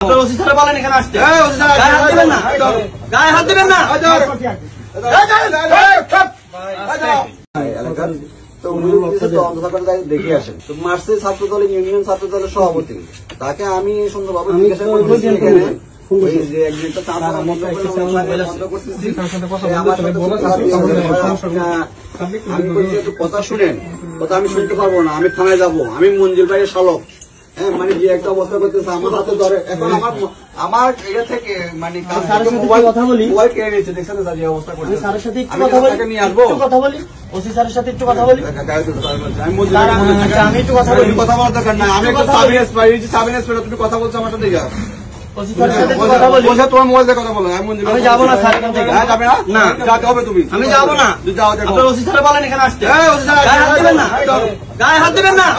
OC sir বলেন এখানে আসতে। গায়ে হাত দিবেন না, গায়ে হাত দিবেন না। দেখে আসেন তো মার্চের ছাত্র দলের ইউনিয়ন ছাত্র দলের সভাপতি, তাকে আমি সুন্দরভাবে জিজ্ঞাসা করতেছি এখানে যে একদিনটা কথা শুনেন, কথা আমি শুনতে পারবো না, আমি থানায় যাবো, আমি মঞ্জুর ভাইয়ের শালক। হ্যাঁ, মানে যে একটা অবস্থা করতেছে আমার হাতে ধরে, এখন আমার এটা থেকে মানে কথা বলি, মোবাইল কেড়ে নিচ্ছে, দেখছেন যে অবস্থা করছে। স্যারের সাথে একটু নিয়ে আসবো, কথা বলি, ওসি স্যারের সাথে একটু কথা বলি। আমি একটু কথা বলি, কথা বলার দরকার না, আমি একটা সাব ইন্সপেক্টর, তুমি কথা বলছো আমার সাথে। ওসি স্যারের সাথে কথা বলি, তোমার মোবাইল দিয়ে কথা বলো। আমি যাবো না স্যার, যাবে না, না যাতে হবে তুমি, আমি যাবো না। আপনার ওসি স্যার বলেন এখানে আসতে। গায়ে হাত দিবেন না, গায়ে হাত দিবেন না।